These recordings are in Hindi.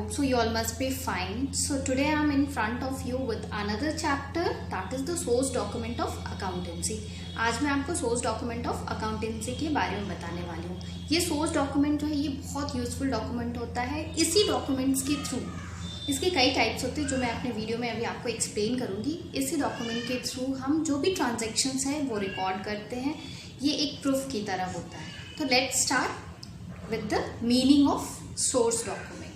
hope so you all must be fine. So today I am in front of you with another chapter, that is the source document of accountancy. आज मैं आपको सोर्स डॉक्यूमेंट ऑफ अकाउंटेंसी के बारे में बताने वाली हूँ. ये सोर्स डॉक्यूमेंट जो है ये बहुत यूजफुल डॉक्यूमेंट होता है. इसी डॉक्यूमेंट्स के थ्रू, इसके कई टाइप्स होते हैं जो मैं अपने वीडियो में अभी आपको एक्सप्लेन करूँगी. इसी डॉक्यूमेंट के थ्रू हम जो भी ट्रांजेक्शन्स हैं वो रिकॉर्ड करते हैं. ये एक प्रूफ की तरह होता है. तो let's start with the meaning of source document.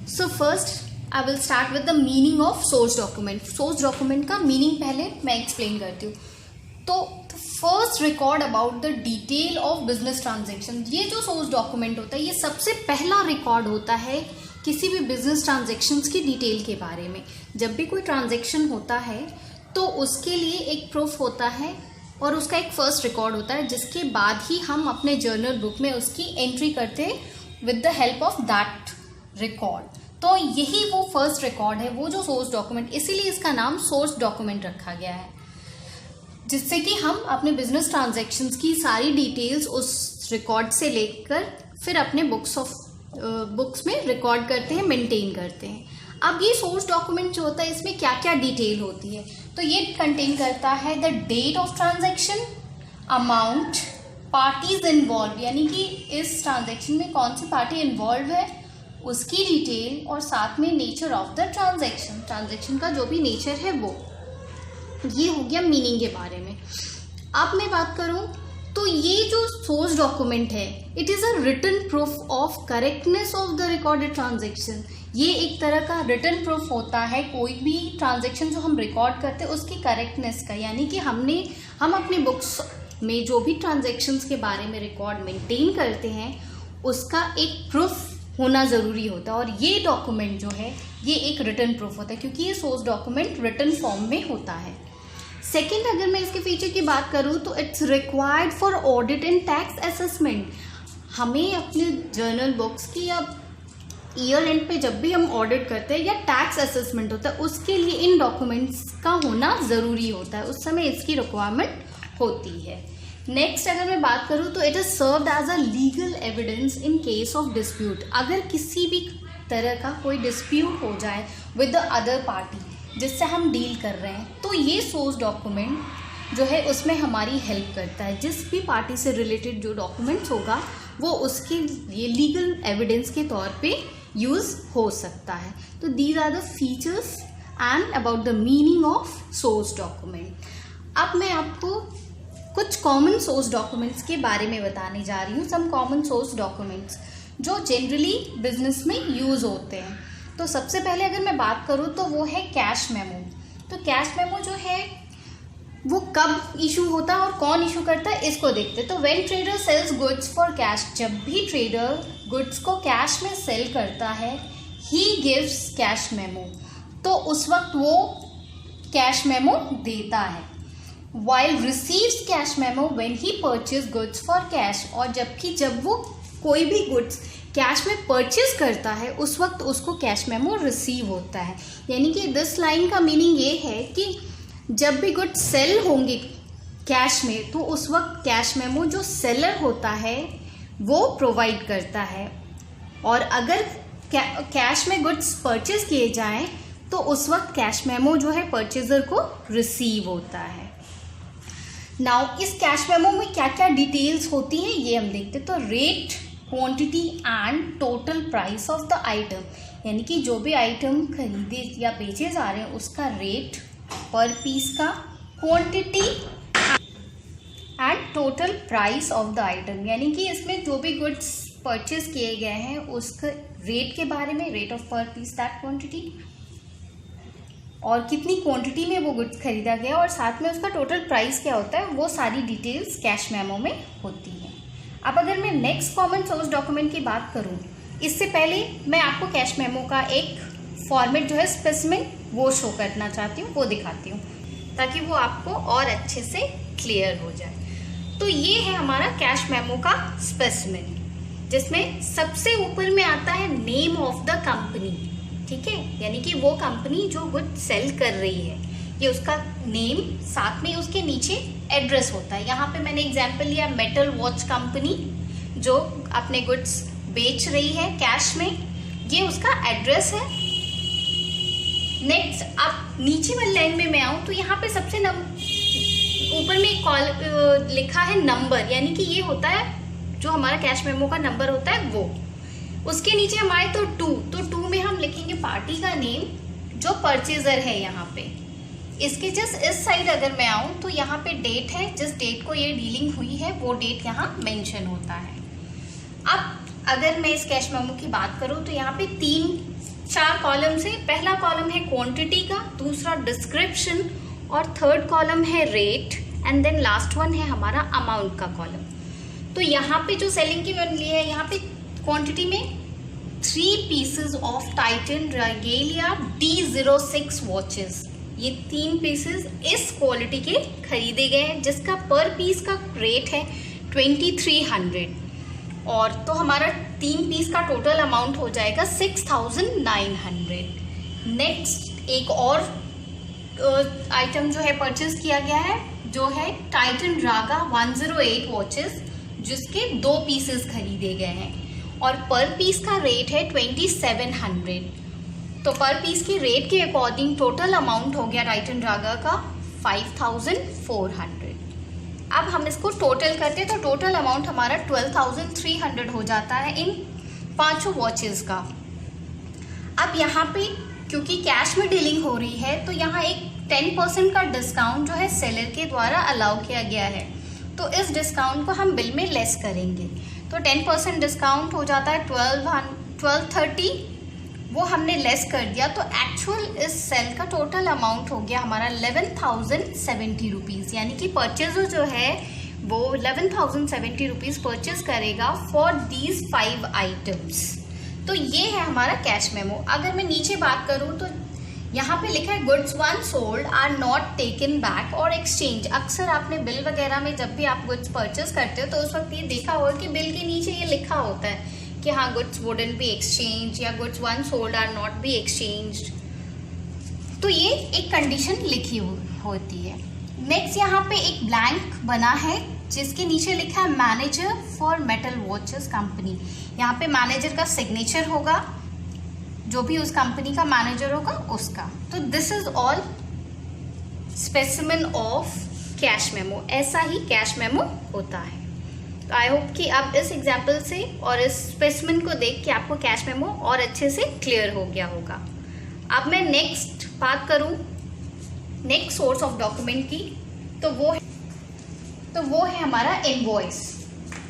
So first I will start with the meaning of source document. Source document का मीनिंग पहले मैं एक्सप्लेन करती हूँ. तो first record about the detail of business transaction. ये जो सोर्स डॉक्यूमेंट होता है ये सबसे पहला रिकॉर्ड होता है किसी भी बिजनेस ट्रांजेक्शन्स की डिटेल के बारे में. जब भी कोई ट्रांजेक्शन होता है तो उसके लिए एक प्रूफ होता है और उसका एक फर्स्ट रिकॉर्ड होता है, जिसके बाद ही हम अपने जर्नल बुक में उसकी एंट्री करते हैं with the help of that record. तो यही वो फर्स्ट रिकॉर्ड है, वो जो सोर्स डॉक्यूमेंट, इसीलिए इसका नाम सोर्स डॉक्यूमेंट रखा गया है, जिससे कि हम अपने बिजनेस ट्रांजैक्शंस की सारी डिटेल्स उस रिकॉर्ड से लेकर फिर अपने बुक्स में रिकॉर्ड करते हैं, मेंटेन करते हैं. अब ये सोर्स डॉक्यूमेंट जो होता है इसमें क्या क्या डिटेल होती है, तो ये कंटेन करता है the date of transaction, amount, parties involve, यानी कि इस ट्रांजैक्शन में कौन सी पार्टी इन्वॉल्व है उसकी डिटेल, और साथ में nature of the transaction, transaction का जो भी नेचर है वो. ये हो गया मीनिंग के बारे में. अब मैं बात करूं तो ये जो सोर्स डॉक्यूमेंट है it is a written proof of correctness of the recorded transaction. ये एक तरह का रिटन प्रूफ होता है कोई भी ट्रांजैक्शन जो हम रिकॉर्ड करते हैं उसकी करेक्टनेस का, यानी कि हम अपने बुक्स में जो भी ट्रांजैक्शंस के बारे में रिकॉर्ड मेंटेन करते हैं उसका एक प्रूफ होना ज़रूरी होता है. और ये डॉक्यूमेंट जो है ये एक रिटन प्रूफ होता है क्योंकि ये सोर्स डॉक्यूमेंट रिटन फॉर्म में होता है. सेकेंड, अगर मैं इसके फीचर की बात करूँ तो it's required for audit and tax assessment. हमें अपने जर्नल बुक्स की या ईयर एंड पे जब भी हम ऑडिट करते हैं या टैक्स असेसमेंट होता है उसके लिए इन डॉक्यूमेंट्स का होना ज़रूरी होता है, उस समय इसकी रिक्वायरमेंट होती है. नेक्स्ट, अगर मैं बात करूँ तो it is served as a legal evidence in case of dispute. अगर किसी भी तरह का कोई डिस्प्यूट हो जाए विद द अदर पार्टी जिससे हम डील कर रहे हैं, तो ये सोर्स डॉक्यूमेंट जो है उसमें हमारी हेल्प करता है. जिस भी पार्टी से रिलेटेड जो डॉक्यूमेंट्स होगा वो उसके लिए लीगल एविडेंस के तौर पे यूज़ हो सकता है. तो these are the features and about the meaning of source document. अब मैं आपको कुछ कॉमन सोर्स डॉक्यूमेंट्स के बारे में बताने जा रही हूँ. सम कॉमन सोर्स डॉक्यूमेंट्स जो जनरली बिजनेस में यूज़ होते हैं. तो सबसे पहले अगर मैं बात करूँ तो वो है कैश मेमो. तो कैश मेमो जो है वो कब इशू होता है और कौन इशू करता है इसको देखते हैं. तो when trader sells goods for cash, जब भी ट्रेडर गुड्स को कैश में सेल करता है, ही गिव्स कैश मेमो, तो उस वक्त वो कैश मेमो देता है. While receives cash memo when he purchase goods for cash, और जबकि जब वो कोई भी गुड्स कैश में परचेज करता है उस वक्त उसको कैश मेमो रिसीव होता है. यानी कि दिस लाइन का मीनिंग ये है कि जब भी गुड्स सेल होंगे कैश में तो उस वक्त कैश मेमो जो सेलर होता है वो प्रोवाइड करता है, और अगर कैश में गुड्स परचेज किए जाएं तो उस वक्त कैश मेमो जो है परचेजर को रिसीव होता है. नाउ इस कैश मेमो में क्या क्या डिटेल्स होती हैं ये हम देखते हैं. तो rate, quantity and total price of the item, यानी कि जो भी आइटम खरीदे या बेचे जा रहे हैं उसका रेट पर पीस का, quantity and total price of the item, यानी कि इसमें जो भी गुड्स परचेज किए गए हैं उसके रेट के बारे में, रेट ऑफ पर पीस दैट क्वांटिटी, और कितनी क्वांटिटी में वो गुड्स खरीदा गया, और साथ में उसका टोटल प्राइस क्या होता है, वो सारी डिटेल्स कैश मेमो में होती हैं. अब अगर मैं नेक्स्ट कॉमन सोर्स डॉक्यूमेंट की बात करूं, इससे पहले मैं आपको कैश मेमो का एक फॉर्मेट जो है स्पेसिमेन वो शो करना चाहती हूँ, वो दिखाती हूँ ताकि वो आपको और अच्छे से क्लियर हो जाए. तो ये है हमारा कैश मेमो का स्पेसिमेन, जिसमें सबसे ऊपर में आता है नेम ऑफ द कंपनी. ठीक है, यानी कि वो कंपनी जो गुड सेल कर रही है ये उसका नेम, साथ में उसके नीचे एड्रेस होता है. यहाँ पे मैंने एग्जांपल लिया मेटल वॉच कंपनी जो अपने गुड्स बेच रही है कैश में, ये उसका एड्रेस है। नेक्स्ट आप नीचे वाली लाइन में मैं आऊँ तो यहाँ पे सबसे ऊपर में एक लिखा है नंबर, यानी कि ये होता है जो हमारा कैश मेमो का नंबर होता है वो। उसके नीचे हम आए तो 2 में हम लिखेंगे पार्टी का नेम जो परचेजर है यहाँ पे। इसके जस्ट इस साइड अगर मैं आऊँ तो यहाँ पे डेट है, जिस डेट को ये डीलिंग हुई है वो डेट यहाँ मेंशन होता है। अब अगर मैं इस कैश मेमो की बात करूँ तो यहाँ पे 3-4 कॉलम है। पहला कॉलम है क्वांटिटी का, दूसरा डिस्क्रिप्शन और थर्ड कॉलम है rate and then last one है हमारा अमाउंट का कॉलम। तो यहाँ पे जो सेलिंग की मैंने ली है, यहाँ पे क्वांटिटी में 3 pieces of Titan रेगेलिया D06 watches, ये 3 पीसेस इस क्वालिटी के खरीदे गए हैं, जिसका पर पीस का रेट है 2300 और तो हमारा 3 पीस का टोटल अमाउंट हो जाएगा 6900। नेक्स्ट एक और आइटम जो है परचेज किया गया है, जो है टाइटन रागा 108 वॉचेस, जिसके 2 पीसेस खरीदे गए हैं और पर पीस का रेट है 2700। तो पर पीस के रेट के अकॉर्डिंग टोटल अमाउंट हो गया टाइटन रागा का 5400। अब हम इसको टोटल करते हैं तो टोटल अमाउंट हमारा 12300 हो जाता है इन 5 वॉचेस का। अब यहाँ पे क्योंकि कैश में डीलिंग हो रही है तो यहाँ एक 10% का डिस्काउंट जो है सेलर के द्वारा अलाउ किया गया है, तो इस डिस्काउंट को हम बिल में लेस करेंगे। तो 10% डिस्काउंट हो जाता है 1230, वो हमने लेस कर दिया तो एक्चुअल इस सेल का टोटल अमाउंट हो गया हमारा 11,070 रुपीज़, यानी कि परचेजर जो है वो 11,070 रुपीज़ परचेज करेगा फॉर दीज 5 आइटम्स। तो ये है हमारा कैश मेमो। अगर मैं नीचे बात करूँ तो यहाँ पे लिखा है goods one sold are not taken back और एक्सचेंज। अक्सर आपने बिल वगैरह में जब भी आप गुड्स परचेज करते हो तो उस वक्त ये देखा होगा कि बिल के नीचे ये लिखा होता है कि हाँ गुड्स वुडंट बी एक्सचेंज या goods one sold are not be exchanged. तो ये एक कंडीशन लिखी होती है। नेक्स्ट यहाँ पे एक ब्लैंक बना है जिसके नीचे लिखा है manager for metal watches company. यहाँ पे मैनेजर का सिग्नेचर होगा, जो भी उस कंपनी का मैनेजर होगा उसका। तो this is all specimen of cash memo. ऐसा ही कैश मेमो होता है। तो आई होप कि आप इस एग्जाम्पल से और इस स्पेसिमेन को देख के आपको कैश मेमो और अच्छे से क्लियर हो गया होगा। अब मैं नेक्स्ट बात करूँ नेक्स्ट सोर्स ऑफ डॉक्यूमेंट की, तो वो है हमारा इनवॉइस।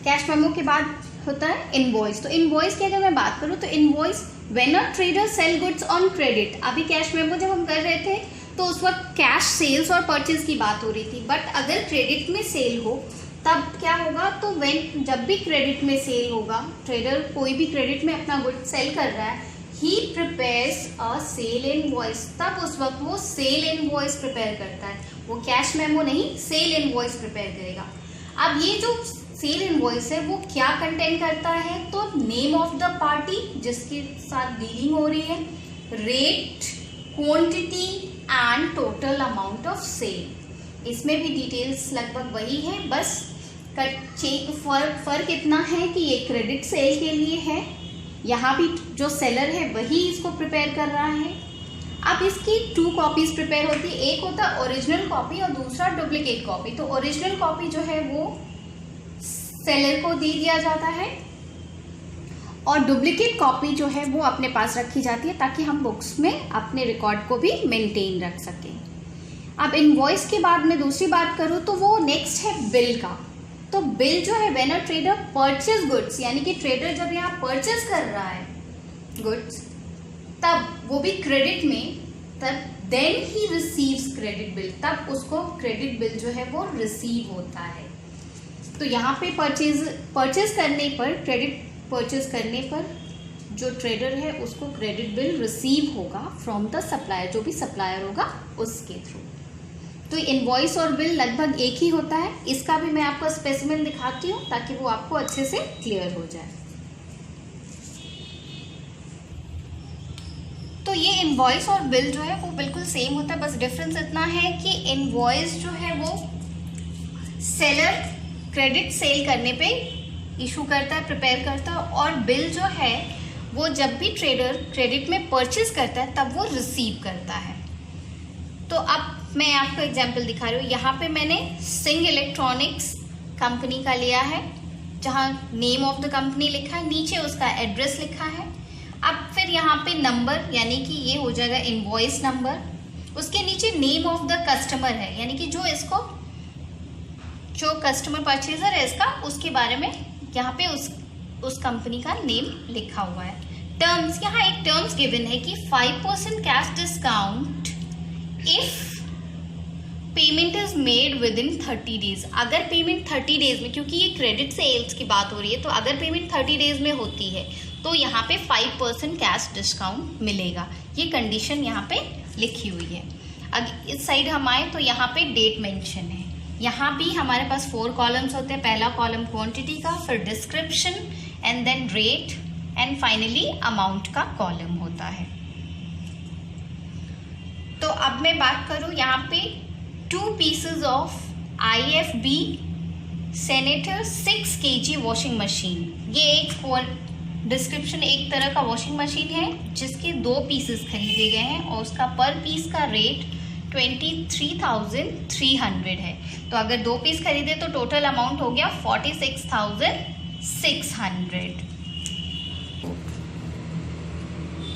कैश मेमो के बाद होता है इनवॉइस। तो इनवॉइस की अगर मैं बात करूँ तो invoice when a trader sell goods on credit. अभी कैश मेमो जब हम कर रहे थे तो उस वक्त कैश सेल्स और परचेज की बात हो रही थी, बट अगर क्रेडिट में सेल हो तब क्या होगा, तो जब भी क्रेडिट में सेल होगा, ट्रेडर कोई भी क्रेडिट में अपना गुड सेल कर रहा है, ही प्रिपेयर्स अ सेल इनवॉइस। तब उस वक्त वो सेल इनवॉइस प्रिपेयर करता है, वो कैश मेमो नहीं सेल इनवॉइस प्रिपेयर करेगा। अब ये जो सेल इनवॉइस है वो क्या कंटेन करता है, तो नेम ऑफ द पार्टी जिसके साथ डीलिंग हो रही है, rate, quantity and total amount of sale. इसमें भी डिटेल्स लगभग वही है, बस फर्क इतना है कि ये क्रेडिट सेल के लिए है, यहाँ भी जो सेलर है वही इसको प्रिपेयर कर रहा है। अब इसकी 2 कॉपीज प्रिपेयर होती है, एक होता है ओरिजिनल कॉपी और दूसरा डुप्लीकेट कॉपी। तो ओरिजिनल कॉपी जो है वो सेलर को दे दिया जाता है और डुप्लीकेट कॉपी जो है वो अपने पास रखी जाती है ताकि हम बुक्स में अपने रिकॉर्ड को भी मेंटेन रख सकें। अब इनवॉइस के बाद में दूसरी बात करूँ तो वो नेक्स्ट है बिल का। तो बिल जो है when a trader purchase goods, यानी कि ट्रेडर जब यहाँ परचेज कर रहा है गुड्स, तब वो भी क्रेडिट में, तब देन ही रिसीव्स क्रेडिट बिल, तब उसको क्रेडिट बिल जो है वो रिसीव होता है। तो यहाँ पे परचेज करने पर, क्रेडिट परचेज करने पर जो ट्रेडर है उसको क्रेडिट बिल रिसीव होगा फ्रॉम द सप्लायर, जो भी सप्लायर होगा उसके थ्रू। तो इनवॉइस और बिल लगभग एक ही होता है। इसका भी मैं आपको स्पेसिमेन दिखाती हूँ ताकि वो आपको अच्छे से क्लियर हो जाए। तो ये इनवॉइस और बिल जो है वो बिल्कुल सेम होता है, बस डिफरेंस इतना है कि इनवॉइस जो है वो सेलर क्रेडिट सेल करने पे इशू करता है, प्रिपेयर करता है, और बिल जो है वो जब भी ट्रेडर क्रेडिट में परचेज करता है तब वो रिसीव करता है। तो अब मैं आपको एग्जांपल दिखा रही हूँ। यहाँ पे मैंने सिंह इलेक्ट्रॉनिक्स कंपनी का लिया है, जहाँ नेम ऑफ द कंपनी लिखा है, नीचे उसका एड्रेस लिखा है। अब फिर यहाँ पे नंबर, यानी कि ये हो जाएगा इनवॉइस नंबर, उसके नीचे नेम ऑफ द कस्टमर है, यानी कि जो कस्टमर परचेजर है इसका, उसके बारे में यहाँ पे उस कंपनी का नेम लिखा हुआ है। टर्म्स, यहाँ एक टर्म्स गिवन है कि 5% cash discount if payment is made with in 30 days. अगर पेमेंट 30 डेज में, क्योंकि ये क्रेडिट सेल्स की बात हो रही है, तो अगर पेमेंट 30 डेज में होती है तो यहाँ पे 5% कैश डिस्काउंट मिलेगा। ये कंडीशन यहाँ पे लिखी हुई है। अगर इस साइड हम आए तो यहाँ पे डेट मेंशन है। यहाँ भी हमारे पास 4 कॉलम्स होते हैं। पहला कॉलम क्वांटिटी का, फिर description and then rate and finally amount का कॉलम होता है। तो अब मैं बात करूं यहाँ पे 2 pieces of IFB senator 6 kg washing machine. ये एक डिस्क्रिप्शन, एक तरह का वॉशिंग मशीन है जिसके 2 पीसेस खरीदे गए हैं और उसका पर पीस का रेट 23,300 है। तो अगर 2 पीस खरीदे तो टोटल अमाउंट हो गया 46,600।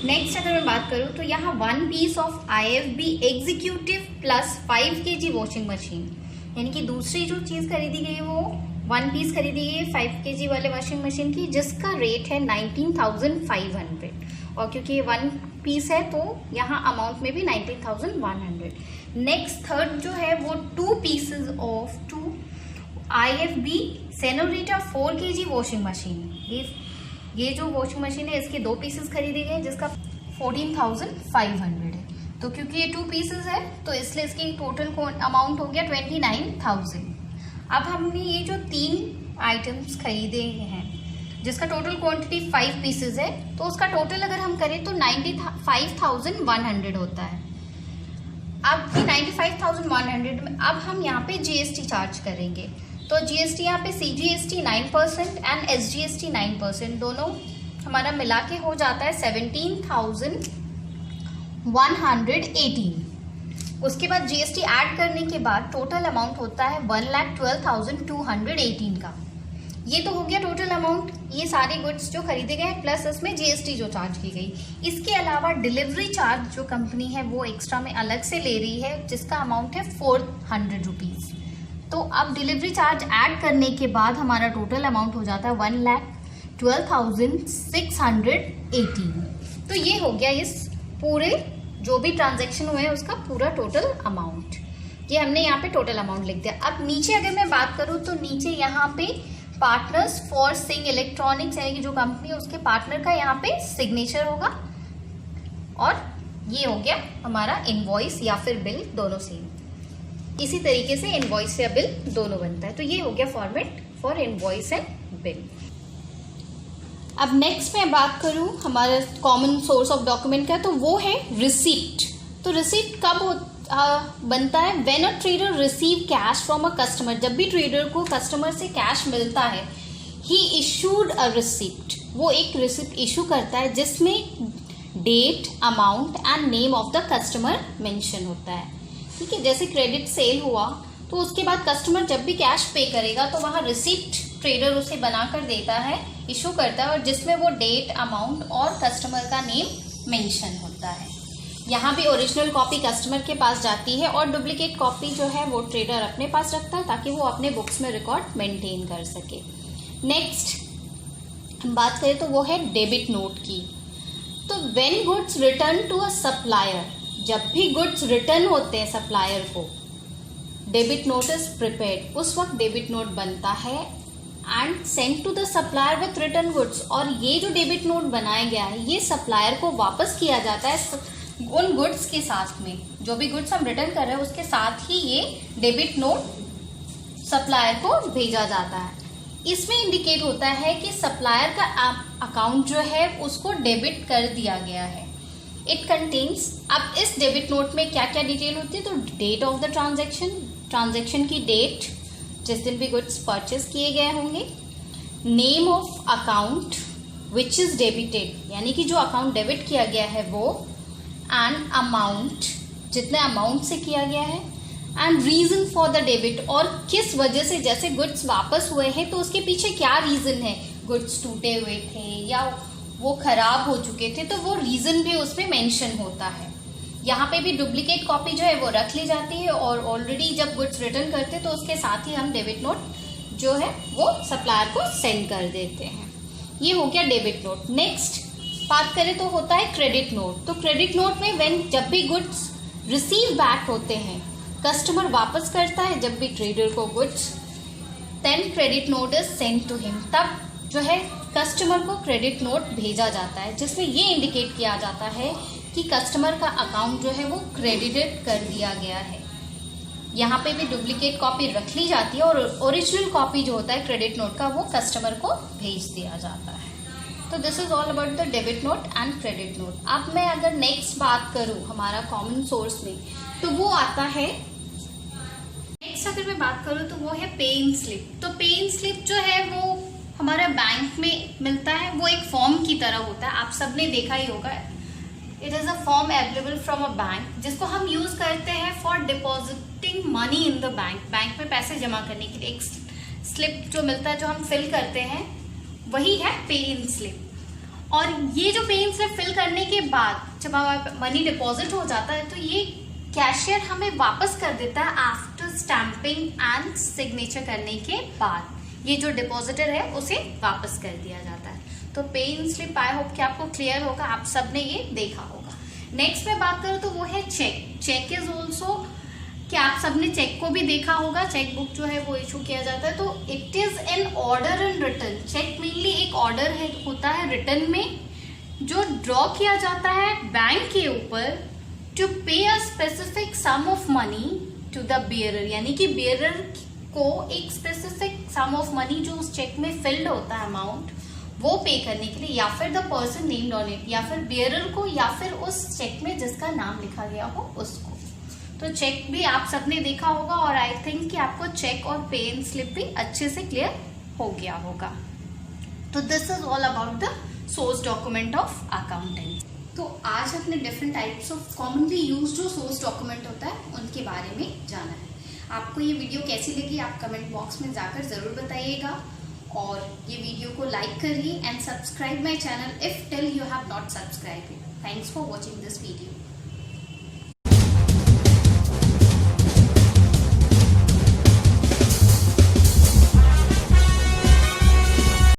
नेक्स्ट अगर मैं बात करूँ तो यहाँ 1 piece of IFB executive plus 5 kg washing machine, यानी कि दूसरी जो चीज़ खरीदी गई है वो 1 पीस खरीदी गई है 5 kg वाले वॉशिंग मशीन की, जिसका रेट है 19,500। और क्योंकि ये 1 पीस है तो यहाँ अमाउंट में भी 19,100। नेक्स्ट थर्ड जो है वो 2 pieces of 2 IFB senorita 4 kg washing machine. ये जो वॉशिंग मशीन है इसके 2 पीसेस खरीदे गए जिसका 14,500 है। तो क्योंकि ये 2 पीसेस है तो इसलिए इसकी टोटल अमाउंट हो गया 29,000। अब हमने ये जो 3 आइटम्स खरीदे हैं जिसका टोटल क्वांटिटी 5 पीसेस है, तो उसका टोटल अगर हम करें तो 95,100 होता है। अब 95,100 में अब हम यहाँ पे GST चार्ज करेंगे। तो GST यहाँ पे CGST 9% एंड SGST 9%, दोनों हमारा मिला के हो जाता है 17,118। उसके बाद GST ऐड करने के बाद टोटल अमाउंट होता है 1,12,218 का। ये तो हो गया टोटल अमाउंट, ये सारे गुड्स जो खरीदे गए प्लस इसमें GST जो चार्ज की गई। इसके अलावा डिलीवरी चार्ज जो कंपनी है वो एक्स्ट्रा में अलग से ले रही है, जिसका अमाउंट है 400 रुपीज़। तो अब डिलीवरी चार्ज ऐड करने के बाद हमारा टोटल अमाउंट हो जाता है 1,12,618। तो ये हो गया इस पूरे जो भी ट्रांजैक्शन हुए हैं उसका पूरा टोटल अमाउंट। ये हमने यहाँ पे टोटल अमाउंट लिख दिया। अब नीचे अगर मैं बात करूँ तो नीचे यहाँ पे पार्टनर्स फॉर सिंह इलेक्ट्रॉनिक्स, यानी कि जो कंपनी है उसके पार्टनर का यहाँ पे सिग्नेचर होगा। और ये हो गया हमारा इनवॉइस या फिर बिल, दोनों सेम। इसी तरीके से इनवॉइस या बिल दोनों बनता है। तो ये हो गया format for invoice and bill. अब नेक्स्ट मैं बात करूं हमारे कॉमन सोर्स ऑफ डॉक्यूमेंट का, तो वो है रिसीप्ट। तो रिसीप्ट कब बनता है? When a trader receive cash from a customer. जब भी ट्रेडर को कस्टमर से कैश मिलता है, ही इशूड अ रिसिप्ट, वो एक रिसिप्ट इशू करता है जिसमें date, amount and name of the customer mention होता है। ठीक है, जैसे क्रेडिट सेल हुआ तो उसके बाद कस्टमर जब भी कैश पे करेगा तो वहाँ रिसिप्ट ट्रेडर उसे बनाकर देता है, इशू करता है, और जिसमें वो डेट, अमाउंट और कस्टमर का नेम मेंशन होता है। यहाँ भी ओरिजिनल कॉपी कस्टमर के पास जाती है और डुप्लीकेट कॉपी जो है वो ट्रेडर अपने पास रखता है ताकि वो अपने बुक्स में रिकॉर्ड मेंटेन कर सके। नेक्स्ट हम बात करें तो वो है डेबिट नोट की। तो when goods return to a supplier, जब भी गुड्स रिटर्न होते हैं सप्लायर को, डेबिट नोट इज प्रिपेयर्ड, उस वक्त डेबिट नोट बनता है and send to the supplier with return goods. और ये जो डेबिट नोट बनाया गया है ये सप्लायर को वापस किया जाता है उन गुड्स के साथ में। जो भी गुड्स हम रिटर्न कर रहे हैं उसके साथ ही ये डेबिट नोट सप्लायर को भेजा जाता है। इसमें इंडिकेट होता है कि सप्लायर का अकाउंट जो है उसको डेबिट कर दिया गया है। इट कंटेन्स, अब इस डेबिट नोट में क्या क्या डिटेल होती है, तो date of the transaction, transaction की डेट जिस दिन भी गुड्स परचेज किए गए होंगे, name of account which is debited, यानी कि जो अकाउंट डेबिट किया गया है वो, एंड अमाउंट, जितने अमाउंट से किया गया है, and reason for the debit, और किस वजह से, जैसे गुड्स वापस हुए हैं तो उसके पीछे क्या रीजन है, गुड्स टूटे हुए थे या वो खराब हो चुके थे, तो वो रीजन भी उसमें मेंशन होता है। यहाँ पे भी डुप्लीकेट कॉपी जो है वो रख ली जाती है, और ऑलरेडी जब गुड्स रिटर्न करते हैं तो उसके साथ ही हम डेबिट नोट जो है वो सप्लायर को सेंड कर देते हैं। ये हो गया डेबिट नोट। नेक्स्ट बात करें तो होता है क्रेडिट नोट। तो क्रेडिट नोट में जब भी गुड्स रिसीव बैक होते हैं, कस्टमर वापस करता है जब भी ट्रेडर को goods, then credit note is send to him, तब जो है कस्टमर को क्रेडिट नोट भेजा जाता है, जिसमें ये इंडिकेट किया जाता है कि कस्टमर का अकाउंट जो है वो क्रेडिटेड कर दिया गया है। यहाँ पे भी डुप्लीकेट कॉपी रख ली जाती है और ओरिजिनल कॉपी जो होता है क्रेडिट नोट का वो कस्टमर को भेज दिया जाता है। तो this is all about the debit note and credit note. अब मैं अगर नेक्स्ट बात करूँ हमारा कॉमन सोर्स में, तो वो आता है, नेक्स्ट अगर मैं बात करूँ तो वो है पे इन स्लिप। तो पे इन स्लिप जो है वो हमारा बैंक में मिलता है, वो एक फॉर्म की तरह होता है, आप सबने देखा ही होगा। It is a form available from a bank, जिसको हम यूज करते हैं for depositing money in the bank, bank में पैसे जमा करने के लिए एक स्लिप जो मिलता है, जो हम फिल करते हैं, वही है पे इन स्लिप। और ये जो पे इन स्लिप फिल करने के बाद जब हमारा मनी डिपॉजिट हो जाता है तो ये कैशियर हमें वापस कर देता है आफ्टर स्टैंपिंग एंड सिग्नेचर करने के बाद। ये जो डिपॉजिटर है उसे वापस कर दिया जाता है। तो पे इन स्लिप आई होप कि आपको क्लियर होगा, आप सबने ये देखा होगा। नेक्स्ट में बात करूँ तो वो है चेक। चेक इज ऑल्सो, क्या आप सबने चेक को भी देखा होगा, चेक बुक जो है वो इशू किया जाता है। तो it is an order in return. Cheque mainly एक ऑर्डर है, होता है रिटर्न में, जो ड्रॉ किया जाता है बैंक के ऊपर to pay a specific sum of money to the bearer, यानी कि बियरर को एक स्पेसिफिक सम ऑफ मनी जो उस चेक में फिल्ड होता है अमाउंट, वो पे करने के लिए, या फिर the person named on it, या फिर बियरर को, या फिर उस चेक में जिसका नाम लिखा गया हो उसको। तो चेक भी आप सबने देखा होगा, और आई थिंक कि आपको चेक और पे इन स्लिप भी अच्छे से क्लियर हो गया होगा। तो this is all about the source document of accounting. तो आज अपने different types of commonly used जो सोर्स डॉक्यूमेंट होता है उनके बारे में जाना है। आपको ये वीडियो कैसी लगी आप कमेंट बॉक्स में जाकर ज़रूर बताइएगा, और ये वीडियो को लाइक करिए and subscribe my channel if till you have not subscribe. Thanks for watching this video.